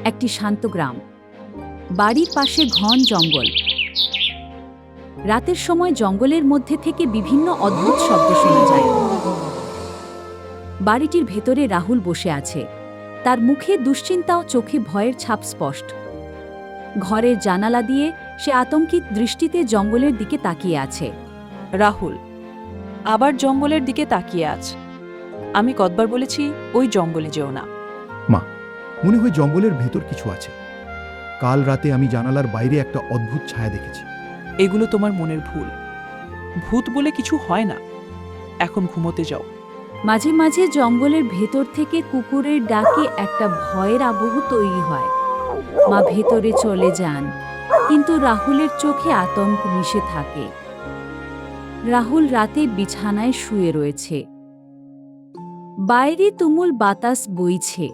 একটি শান্ত গ্রাম, বাড়ির পাশে ঘন জঙ্গল। রাতের সময় জঙ্গলের মধ্যে থেকে বিভিন্ন অদ্ভুত শব্দ শোনা যায়। বাড়িটির ভেতরে রাহুল বসে আছে, তার মুখে দুশ্চিন্তা ও চোখে ভয়ের ছাপ স্পষ্ট। ঘরের জানালা দিয়ে সে আতঙ্কিত দৃষ্টিতে জঙ্গলের দিকে তাকিয়ে আছে। রাহুল আবার জঙ্গলের দিকে তাকিয়ে আছে। আমি কতবার বলেছি ওই জঙ্গলে যেও না। মা, মনে হয় জঙ্গলের ভেতর কিছু আছে। কাল রাতে আমি জানালার বাইরে একটা অদ্ভুত ছায়া দেখেছি। এগুলো তোমার মনের ভুল। ভূত বলে কিছু হয় না। এখন ঘুমোতে যাও। মাঝে মাঝে জঙ্গলের ভেতর থেকে কুকুরের ডাকে একটা ভয়ের আবহ তৈরি হয়। মা ভেতরে চলে যান, কিন্তু রাহুলের চোখে আতঙ্ক মিশে থাকে। রাহুল রাতে বিছানায় শুয়ে রয়েছে। বাইরে তুমুল বাতাস বইছে।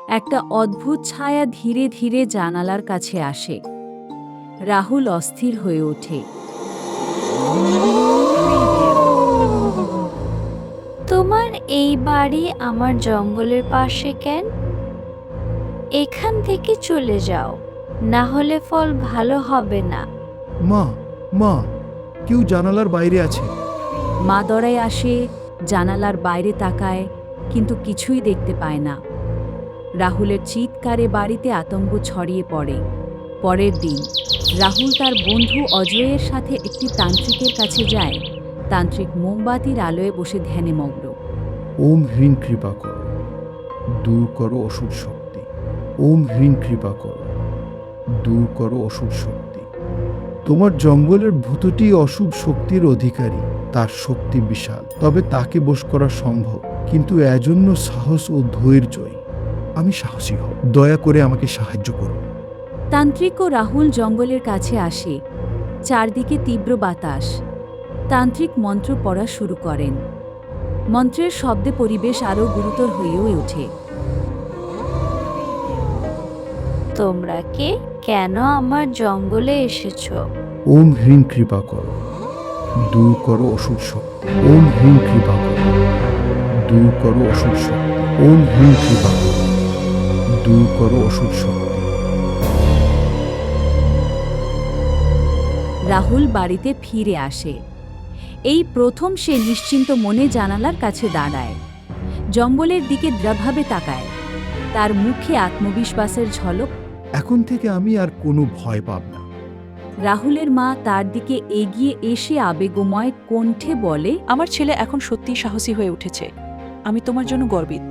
একটা অদ্ভুত ছায়া ধীরে ধীরে জানালার কাছে আসে। রাহুল অস্থির হয়ে ওঠে। তোমার এই বাড়ি আমার জঙ্গলের পাশে কেন? এখান থেকে চলে যাও, না হলে ফল ভালো হবে না। মা, মা, কেউ জানালার বাইরে আছে। মা দৌড়ায় আসে, জানালার বাইরে তাকায়, কিন্তু কিছুই দেখতে পায় না। রাহুলের চিৎকারে বাড়িতে আতঙ্ক ছড়িয়ে পড়ে। পরের দিন রাহুল তার বন্ধু অজয়ের সাথে একটি তান্ত্রিকের কাছে যায়। তান্ত্রিক মোমবাতির আলোয় বসে ধ্যানে মগ্ন। ওম হ্রিং কৃপা করো, দূর করো অসুর শক্তি। ওম হ্রিং কৃপা করো, দূর করো অসুর শক্তি। তোমার জঙ্গলের ভূতটি অশুভ শক্তির অধিকারী। তার শক্তি বিশাল, তবে তাকে বশ করা সম্ভব, কিন্তু এজন্য সাহস ও ধৈর্যই। আমি সাহসী হব, দয়া করে আমাকে সাহায্য করো। তান্ত্রিক ও রাহুল জঙ্গলের কাছে আসে। চারদিকে তীব্র বাতাস। তান্ত্রিক মন্ত্র পড়া শুরু করেন। মন্ত্রের শব্দে পরিবেশ আরও গুরুতর হয়ে ওঠে। তোমরা কে? কেন আমার জঙ্গলে এসেছো? ওম হ্রিং কৃপা করো, দূর করো অসুর শক্তি। ওম হ্রিং কৃপা করো, দূর করো অসুর শক্তি। ওম হ্রিং কৃপা করো, দূর করো অসুর শক্তি। রাহুল বাড়িতে ফিরে আসে। এই প্রথম সে নিশ্চিন্ত মনে জানালার কাছে দাঁড়ায়। জঙ্গলের দিকে দৃঢ়ভাবে তাকায়। তার মুখে আত্মবিশ্বাসের ঝলক। এখন থেকে আমি আর কোনো ভয় পাব না। রাহুলের মা তার দিকে এগিয়ে এসে আবেগময় কণ্ঠে বলে, আমার ছেলে এখন সত্যিই সাহসী হয়ে উঠেছে। আমি তোমার জন্য গর্বিত।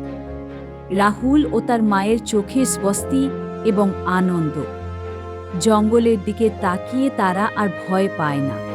রাহুল ও তার মায়ের চোখে স্বস্তি এবং আনন্দ। জঙ্গলের দিকে তাকিয়ে তারা আর ভয় পায় না।